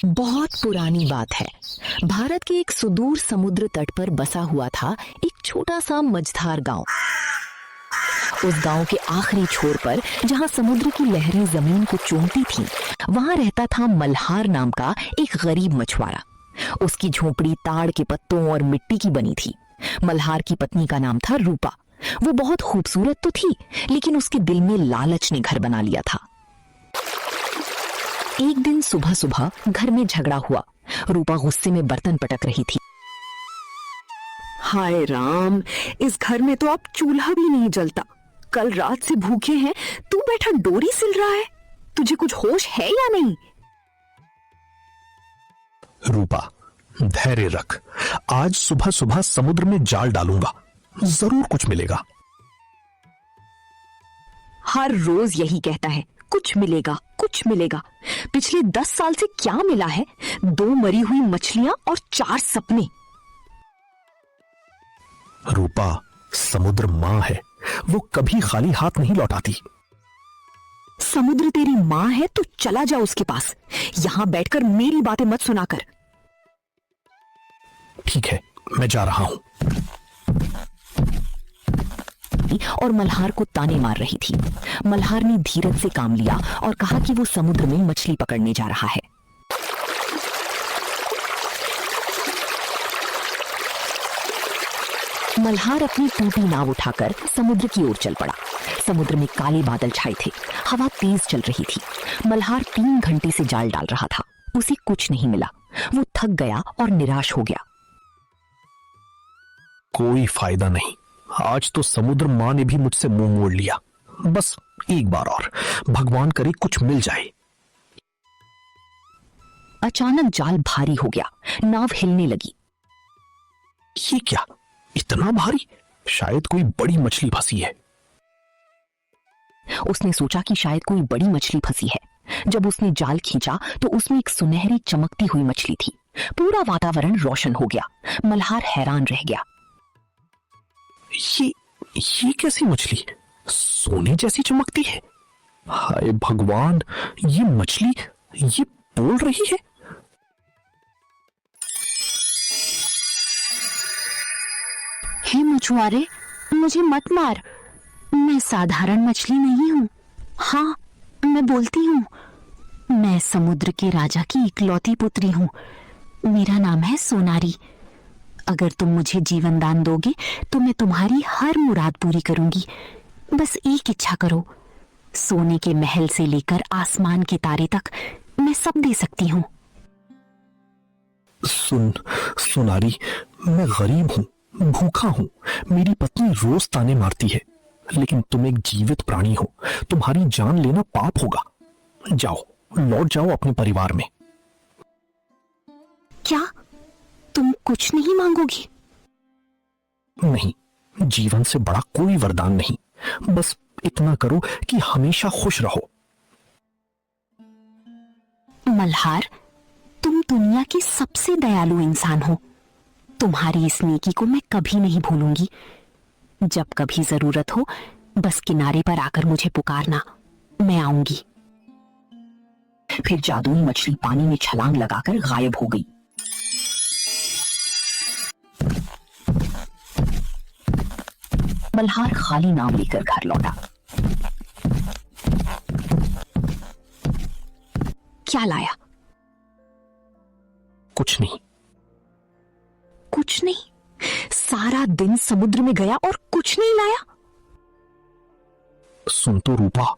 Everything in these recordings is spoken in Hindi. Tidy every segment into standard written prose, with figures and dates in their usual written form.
बहुत पुरानी बात है। भारत के एक सुदूर समुद्र तट पर बसा हुआ था एक छोटा सा मझधार गांव। उस गांव के आखिरी छोर पर, जहां समुद्र की लहरें जमीन को चूमती थीं, वहां रहता था मल्हार नाम का एक गरीब मछुआरा। उसकी झोपड़ी ताड़ के पत्तों और मिट्टी की बनी थी। मल्हार की पत्नी का नाम था रूपा। वो बहुत खूबसूरत तो थी, लेकिन उसके दिल में लालच ने घर बना लिया था। एक दिन सुबह सुबह घर में झगड़ा हुआ। रूपा गुस्से में बर्तन पटक रही थी। हाय राम, इस घर में तो अब चूल्हा भी नहीं जलता। कल रात से भूखे हैं, तू बैठा डोरी सिल रहा है। तुझे कुछ होश है या नहीं? रूपा, धैर्य रख। आज सुबह सुबह समुद्र में जाल डालूंगा, जरूर कुछ मिलेगा। हर रोज यही कहता है, कुछ मिलेगा कुछ मिलेगा। पिछले 10 साल से क्या मिला है? 2 मरी हुई मछलियां और 4 सपने। रूपा, समुद्र मां है, वो कभी खाली हाथ नहीं लौटाती। समुद्र तेरी मां है तो चला जा उसके पास। यहां बैठकर मेरी बातें मत सुना कर। ठीक है, मैं जा रहा हूं। और मल्हार को ताने मार रही थी। मल्हार ने धीरज से काम लिया और कहा कि वो समुद्र में मछली पकड़ने जा रहा है। मल्हार अपनी टूटी नाव उठाकर समुद्र की ओर चल पड़ा। समुद्र में काले बादल छाए थे, हवा तेज चल रही थी। मल्हार 3 घंटे से जाल डाल रहा था, उसे कुछ नहीं मिला। वो थक गया और निराश हो गया। कोई फायदा नहीं, आज तो समुद्र मां ने भी मुझसे मुंह मोड़ लिया। बस एक बार और, भगवान करे कुछ मिल जाए। अचानक जाल भारी हो गया, नाव हिलने लगी। ये क्या, इतना भारी? शायद कोई बड़ी मछली फंसी है। उसने सोचा कि शायद कोई बड़ी मछली फंसी है। जब उसने जाल खींचा तो उसमें एक सुनहरी चमकती हुई मछली थी। पूरा वातावरण रोशन हो गया। मल्हार हैरान रह गया। ये कैसी मछली? सोने जैसी चमकती है। हाय भगवान, ये मछली ये बोल रही है। हे मछुआरे, मुझे मत मार। मैं साधारण मछली नहीं हूँ। हाँ, मैं बोलती हूँ। मैं समुद्र के राजा की इकलौती पुत्री हूँ। मेरा नाम है सोनारी। अगर तुम मुझे जीवन दान दोगे तो मैं तुम्हारी हर मुराद पूरी करूंगी। बस एक इच्छा करो। सोने के महल से लेकर आसमान के तारे तक मैं सब दे सकती हूँ। सोनारी, मैं गरीब हूँ, भूखा हूँ। मेरी पत्नी रोज ताने मारती है, लेकिन तुम एक जीवित प्राणी हो, तुम्हारी जान लेना पाप होगा। जाओ, लौट जाओ अपने परिवार में। क्या तुम कुछ नहीं मांगोगी? नहीं, जीवन से बड़ा कोई वरदान नहीं। बस इतना करो कि हमेशा खुश रहो। मल्हार, तुम दुनिया के सबसे दयालु इंसान हो। तुम्हारी इस नेकी को मैं कभी नहीं भूलूंगी। जब कभी जरूरत हो, बस किनारे पर आकर मुझे पुकारना, मैं आऊंगी। फिर जादुई मछली पानी में छलांग लगाकर गायब हो गई। मल्हार खाली नाव लेकर घर लौटा। क्या लाया? कुछ नहीं। कुछ नहीं? सारा दिन समुद्र में गया और कुछ नहीं लाया? सुन तो रूपा।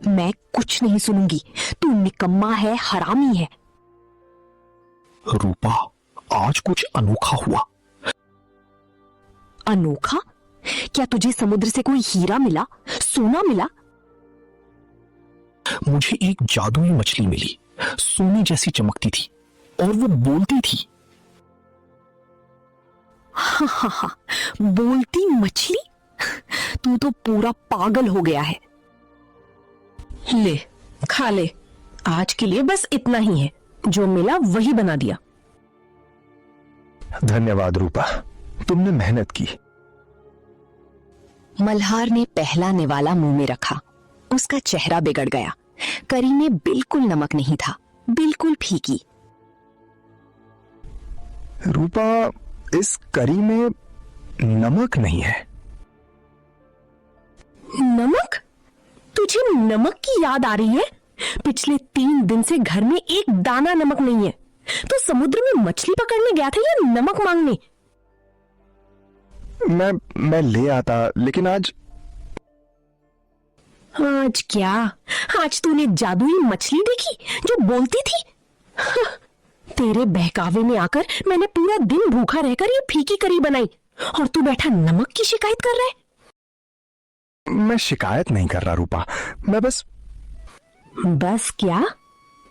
मैं कुछ नहीं सुनूंगी। तू निकम्मा है, हरामी है। रूपा, आज कुछ अनोखा हुआ। अनोखा? क्या तुझे समुद्र से कोई हीरा मिला, सोना मिला? मुझे एक जादुई मछली मिली, सोने जैसी चमकती थी और वो बोलती थी। हा, बोलती मछली? तू तो पूरा पागल हो गया है। ले, खा ले। आज के लिए बस इतना ही है, जो मिला वही बना दिया। धन्यवाद रूपा, तुमने मेहनत की। मल्हार ने पहला निवाला मुंह में रखा। उसका चेहरा बिगड़ गया। करी में बिल्कुल नमक नहीं था। बिल्कुल फीकी। रूपा, इस करी में नमक नहीं है। नमक? तुझे नमक की याद आ रही है? पिछले 3 दिन से घर में एक दाना नमक नहीं है। तो समुद्र में मछली पकड़ने गया था या नमक मांगने? मैं ले आता, लेकिन आज क्या? आज तूने जादुई मछली देखी जो बोलती थी? तेरे बहकावे में आकर मैंने पूरा दिन भूखा रहकर ये फीकी करी बनाई और तू बैठा नमक की शिकायत कर रहा है। मैं शिकायत नहीं कर रहा रूपा, मैं बस क्या?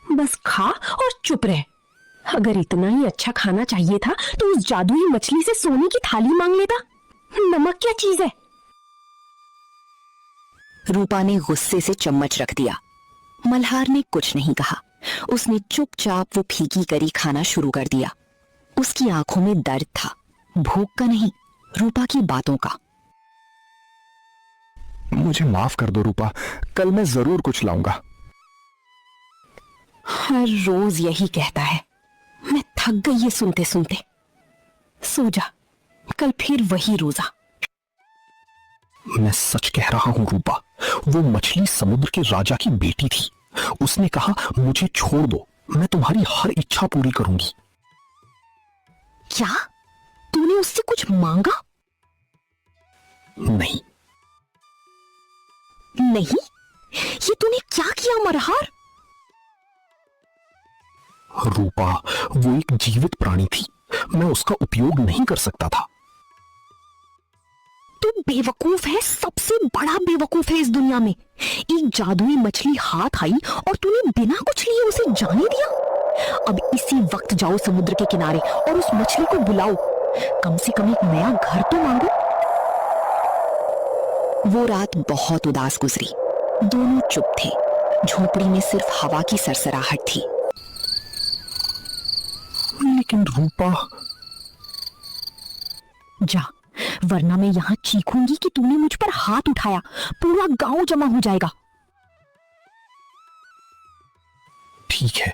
बस खा और चुप रह। अगर इतना ही अच्छा खाना चाहिए था तो उस जादुई मछली से सोने की थाली मांग लेता। नमक क्या चीज है? रूपा ने गुस्से से चम्मच रख दिया। मल्हार ने कुछ नहीं कहा। उसने चुपचाप वो फीकी करी खाना शुरू कर दिया। उसकी आंखों में दर्द था, भूख का नहीं, रूपा की बातों का। मुझे माफ कर दो रूपा, कल मैं जरूर कुछ लाऊंगा। हर रोज यही कहता है। मैं थक गई ये सुनते सुनते। सो जा, कल फिर वही रोजा। मैं सच कह रहा हूं रूपा, वो मछली समुद्र के राजा की बेटी थी। उसने कहा मुझे छोड़ दो, मैं तुम्हारी हर इच्छा पूरी करूंगी। क्या तूने उससे कुछ मांगा? नहीं। नहीं? ये तूने क्या किया मल्हार? रूपा, वो एक जीवित प्राणी थी, मैं उसका उपयोग नहीं कर सकता था। तू बेवकूफ है, सबसे बड़ा बेवकूफ है इस दुनिया में। एक जादुई मछली हाथ आई और तूने बिना कुछ लिए उसे जाने दिया। अब इसी वक्त जाओ समुद्र के किनारे और उस मछली को बुलाओ। कम से कम एक नया घर तो मांगो। वो रात बहुत उदास गुजरी। दोनों चुप थे। झोपड़ी में सिर्फ हवा की सरसराहट थी। लेकिन रूपा, जा, वरना मैं यहां चीखूंगी कि तूने मुझ पर हाथ उठाया। पूरा गांव जमा हो जाएगा। ठीक है,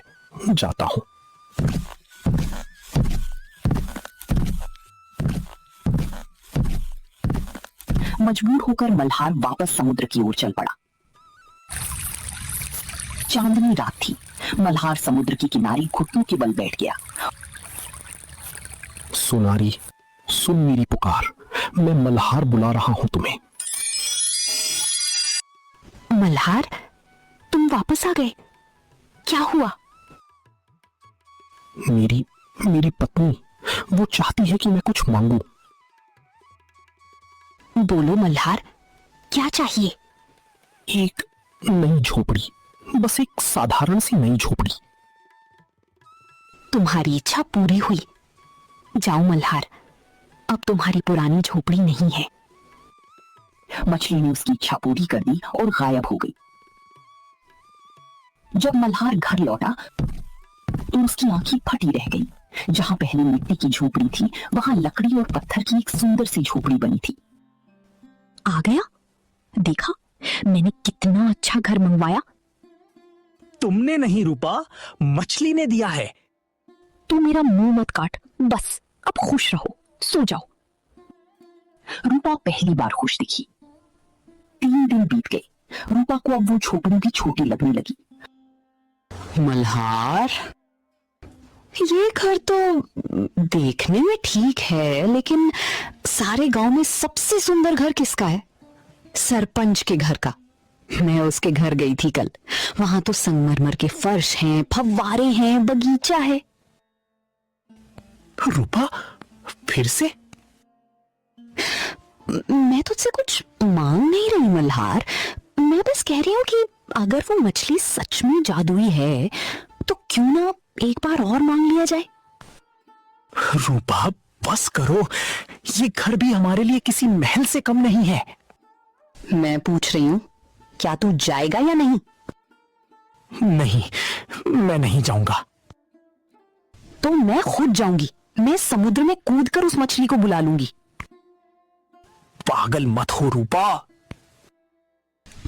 जाता हूं। मजबूर होकर मल्हार वापस समुद्र की ओर चल पड़ा। चांदनी रात थी। मल्हार समुद्र के किनारे घुटनों के बल बैठ गया। सुनारी, सुन मेरी पुकार, मैं मल्हार बुला रहा हूं तुम्हें। मल्हार, तुम वापस आ गए? क्या हुआ? मेरी पत्नी, वो चाहती है कि मैं कुछ मांगू। बोलो मल्हार, क्या चाहिए? एक नई झोपड़ी, बस एक साधारण सी नई झोपड़ी। तुम्हारी इच्छा पूरी हुई। जाओ मल्हार, अब तुम्हारी पुरानी झोपड़ी नहीं है। मछली ने उसकी इच्छा पूरी कर दी और गायब हो गई। जब मल्हार घर लौटा तो उसकी आंखें फटी रह गई। जहां पहले मिट्टी की झोपड़ी थी, वहां लकड़ी और पत्थर की एक सुंदर सी झोपड़ी बनी थी। आ गया? देखा, मैंने कितना अच्छा घर मंगवाया। तुमने नहीं रूपा, मछली ने दिया है। तू मेरा मुंह मत काट, बस अब खुश रहो, सो जाओ। रूपा पहली बार खुश दिखी। 3 दिन बीत गए। रूपा को अब वो झोपड़ी भी छोटी लगने लगी। मल्हार, ये घर तो देखने में ठीक है, लेकिन सारे गांव में सबसे सुंदर घर किसका है? सरपंच के घर का। मैं उसके घर गई थी कल। वहां तो संगमरमर के फर्श हैं, फव्वारे हैं, बगीचा है। रूपा, फिर से? मैं तुझसे कुछ मांग नहीं रही मल्हार। मैं बस कह रही हूं कि अगर वो मछली सच में जादुई है तो क्यों ना एक बार और मांग लिया जाए। रूपा, बस करो, ये घर भी हमारे लिए किसी महल से कम नहीं है। मैं पूछ रही हूं, क्या तू जाएगा या नहीं? नहीं, मैं नहीं जाऊंगा। तो मैं खुद जाऊंगी। मैं समुद्र में कूदकर उस मछली को बुला लूंगी। पागल मत हो रूपा।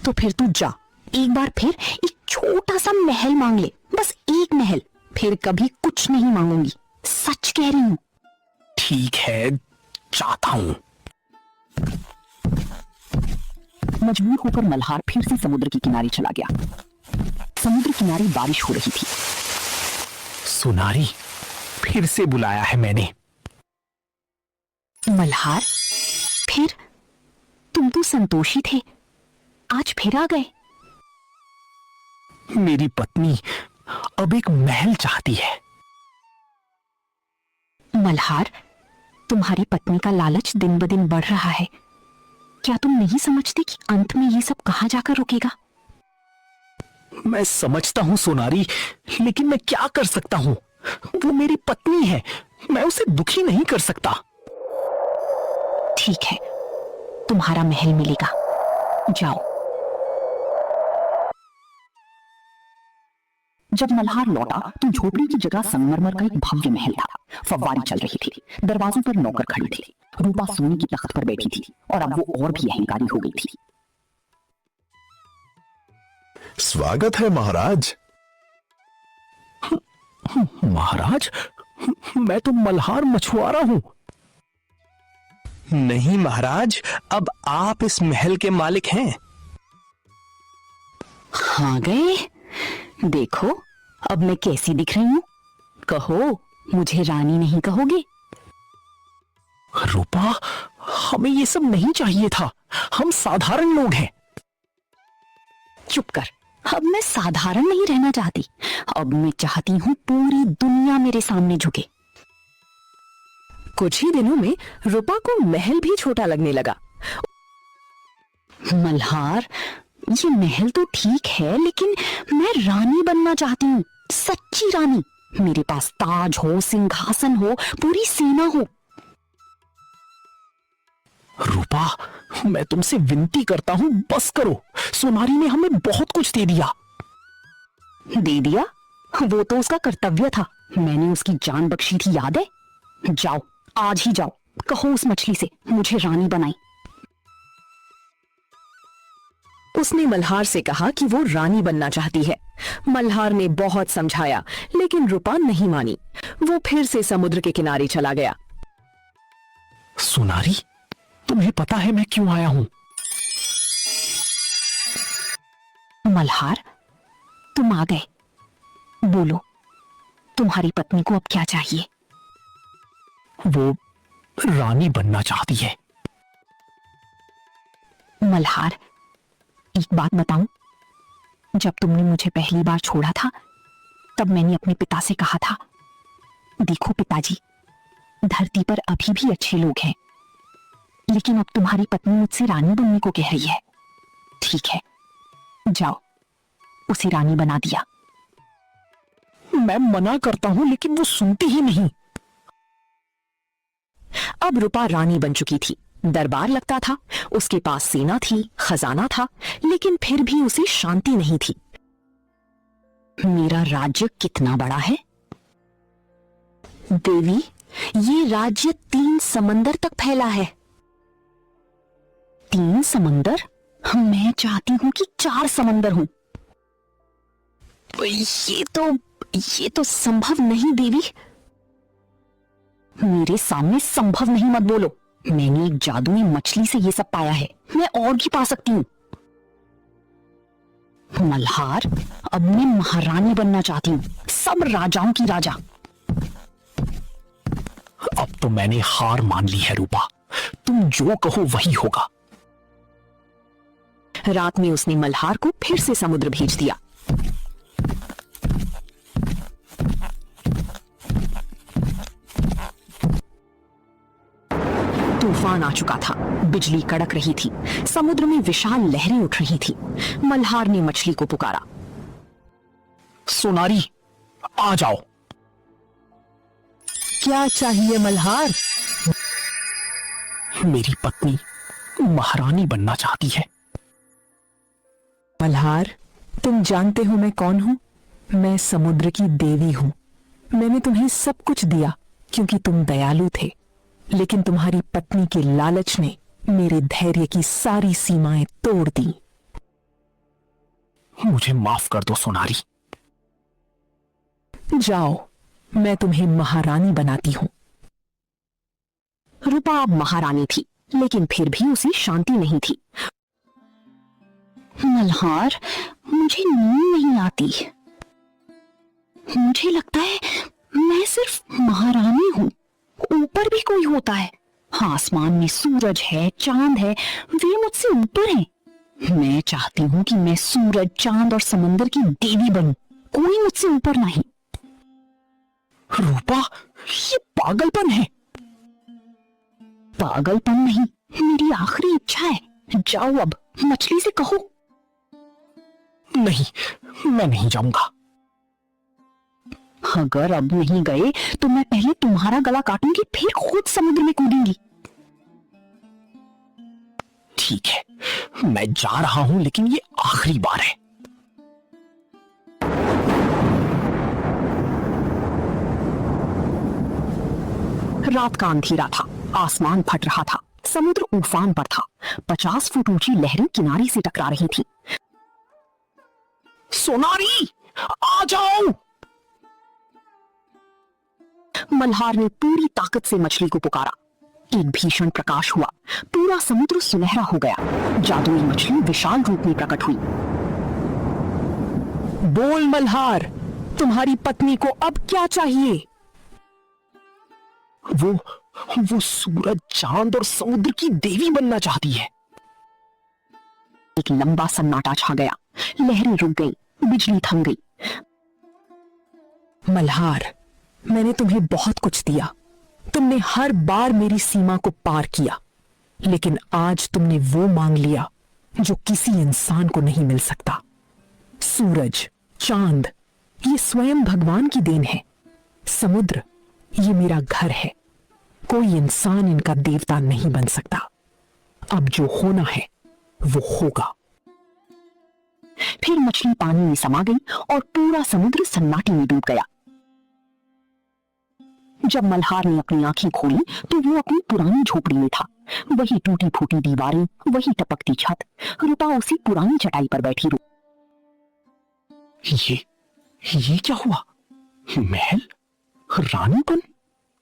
तो फिर तू जा, एक बार फिर एक छोटा सा महल मांग ले। बस एक महल, फिर कभी कुछ नहीं मांगूंगी, सच कह रही हूं। ठीक है, चाहता हूं। मजबूर होकर मल्हार फिर से समुद्र के किनारे चला गया। समुद्र किनारे बारिश हो रही थी। सुनारी, फिर से बुलाया है मैंने। मल्हार, फिर? तुम तो संतोषी थे, आज फिर आ गए। मेरी पत्नी अब एक महल चाहती है। मल्हार, तुम्हारी पत्नी का लालच दिन ब दिन बढ़ रहा है। क्या तुम नहीं समझते कि अंत में ये सब कहां जाकर रुकेगा? मैं समझता हूं सोनारी, लेकिन मैं क्या कर सकता हूं? वो मेरी पत्नी है, मैं उसे दुखी नहीं कर सकता। ठीक है, तुम्हारा महल मिलेगा, जाओ। जब मल्हार लौटा तो झोपड़ी की जगह संगमरमर का एक भव्य महल था। फव्वारी चल रही थी, दरवाजों पर नौकर खड़ी थी। रूपा सोने की तख्त पर बैठी थी और अब वो और भी अहंकारी हो गई थी। स्वागत है महाराज। महाराज, मैं तो मल्हार मछुआरा हूं। नहीं महाराज, अब आप इस महल के मालिक हैं। हाँ गए, देखो अब मैं कैसी दिख रही हूं। कहो, मुझे रानी नहीं कहोगे? रूपा, हमें ये सब नहीं चाहिए था, हम साधारण लोग हैं। चुप कर, अब मैं साधारण नहीं रहना चाहती। अब मैं चाहती हूँ पूरी दुनिया मेरे सामने झुके। कुछ ही दिनों में रूपा को महल भी छोटा लगने लगा। मल्हार, ये महल तो ठीक है, लेकिन मैं रानी बनना चाहती हूँ, सच्ची रानी। मेरे पास ताज हो, सिंहासन हो, पूरी सेना हो। रूपा, मैं तुमसे विनती करता हूं, बस करो। सोनारी ने हमें बहुत कुछ दे दिया। दे दिया? वो तो उसका कर्तव्य था। मैंने उसकी जान बख्शी थी, याद है? जाओ, आज ही जाओ, कहो उस मछली से मुझे रानी बनाई। उसने मल्हार से कहा कि वो रानी बनना चाहती है। मल्हार ने बहुत समझाया, लेकिन रूपा नहीं मानी। वो फिर से समुद्र के किनारे चला गया। सोनारी, तुम्हें पता है मैं क्यों आया हूं? मल्हार, तुम आ गए। बोलो, तुम्हारी पत्नी को अब क्या चाहिए? वो रानी बनना चाहती है। मल्हार, एक बात बताऊं? जब तुमने मुझे पहली बार छोड़ा था, तब मैंने अपने पिता से कहा था, देखो पिताजी, धरती पर अभी भी अच्छे लोग हैं, लेकिन अब तुम्हारी पत्नी मुझसे रानी बनने को कह रही है। ठीक है, जाओ, उसे रानी बना दिया। मैं मना करता हूं, लेकिन वो सुनती ही नहीं। अब रूपा रानी बन चुकी थी। दरबार लगता था, उसके पास सेना थी, खजाना था, लेकिन फिर भी उसे शांति नहीं थी। मेरा राज्य कितना बड़ा है? देवी, ये राज्य 3 समंदर तक फैला है। 3 समंदर? मैं चाहती हूं कि 4 समंदर हों। ये तो संभव नहीं देवी। मेरे सामने संभव नहीं मत बोलो। मैंने एक जादुई मछली से ये सब पाया है, मैं और भी पा सकती हूँ। मल्हार, अब मैं महारानी बनना चाहती हूँ, सब राजाओं की राजा। अब तो मैंने हार मान ली है रूपा, तुम जो कहो वही होगा। रात में उसने मल्हार को फिर से समुद्र भेज दिया। तूफान आ चुका था, बिजली कड़क रही थी, समुद्र में विशाल लहरें उठ रही थी। मल्हार ने मछली को पुकारा, सोनारी, आ जाओ। क्या चाहिए मल्हार? मेरी पत्नी महारानी बनना चाहती है। मल्हार, तुम जानते हो मैं कौन हूं? मैं समुद्र की देवी हूं। मैंने तुम्हें सब कुछ दिया क्योंकि तुम दयालु थे, लेकिन तुम्हारी पत्नी के लालच ने मेरे धैर्य की सारी सीमाएं तोड़ दी। मुझे माफ कर दो सोनारी। जाओ, मैं तुम्हें महारानी बनाती हूं। रूपा अब महारानी थी, लेकिन फिर भी उसे शांति नहीं थी। मल्हार, मुझे नींद नहीं आती। मुझे लगता है मैं सिर्फ महारानी हूँ। ऊपर भी कोई होता है। आसमान में सूरज है, चांद है, वे मुझसे ऊपर हैं। मैं चाहती हूँ कि मैं सूरज, चांद और समंदर की देवी बनूं। कोई मुझसे ऊपर नहीं। रूपा, ये पागलपन है। पागलपन नहीं, मेरी आखिरी इच्छा है। जाओ अब, मछली से कहो। नहीं, मैं नहीं जाऊंगा। अगर अब नहीं गए तो मैं पहले तुम्हारा गला काटूंगी, फिर खुद समुद्र में कूदूंगी। ठीक है, मैं जा रहा हूं, लेकिन ये आखिरी बार है। रात का अंधेरा था, आसमान फट रहा था, समुद्र उफान पर था। 50 फुट ऊंची लहरें किनारे से टकरा रही थी। सोनारी, आ जाओ। मल्हार ने पूरी ताकत से मछली को पुकारा। एक भीषण प्रकाश हुआ, पूरा समुद्र सुनहरा हो गया। जादुई मछली विशाल रूप में प्रकट हुई। बोल मल्हार, तुम्हारी पत्नी को अब क्या चाहिए? वो सूरज, चांद और समुद्र की देवी बनना चाहती है। एक लंबा सन्नाटा छा गया। लहरें रुक गई, बिजली थम गई। मल्हार, मैंने तुम्हें बहुत कुछ दिया। तुमने हर बार मेरी सीमा को पार किया, लेकिन आज तुमने वो मांग लिया जो किसी इंसान को नहीं मिल सकता। सूरज, चांद, ये स्वयं भगवान की देन है। समुद्र, ये मेरा घर है। कोई इंसान इनका देवता नहीं बन सकता। अब जो होना है वो होगा। फिर मछली पानी में समा गई और पूरा समुद्र सन्नाटे में डूब गया। जब मल्हार ने अपनी आंखें खोली तो वो अपनी पुरानी झोपड़ी में था। वही टूटी फूटी दीवारें, वही टपकती छत। रूपा उसी पुरानी चटाई पर बैठी ये क्या हुआ? महल, रानीपन,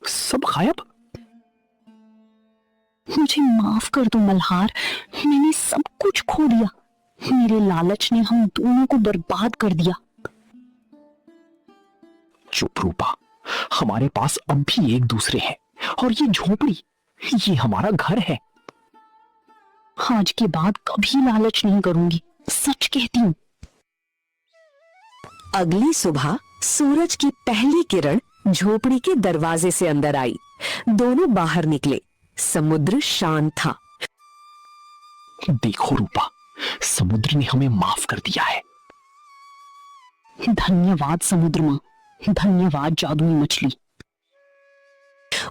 सब गायब। मुझे माफ कर दो मल्हार, मैंने सब कुछ खो दिया। मेरे लालच ने हम दोनों को बर्बाद कर दिया। चुप रूपा, हमारे पास अब भी एक दूसरे हैं, और ये झोपड़ी, ये हमारा घर है। आज के बाद कभी लालच नहीं करूंगी, सच कहती हूँ। अगली सुबह सूरज की पहली किरण झोपड़ी के दरवाजे से अंदर आई। दोनों बाहर निकले। समुद्र शांत था। देखो रूपा, समुद्र ने हमें माफ कर दिया है। धन्यवाद समुद्र माँ, धन्यवाद जादुई मछली।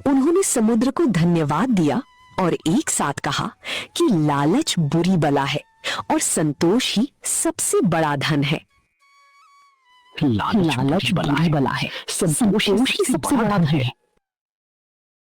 उन्होंने समुद्र को धन्यवाद दिया और एक साथ कहा कि लालच बुरी बला है और संतोष ही सबसे बड़ा धन है। लालच बुरी बला है, संतोष ही सबसे बड़ा धन है।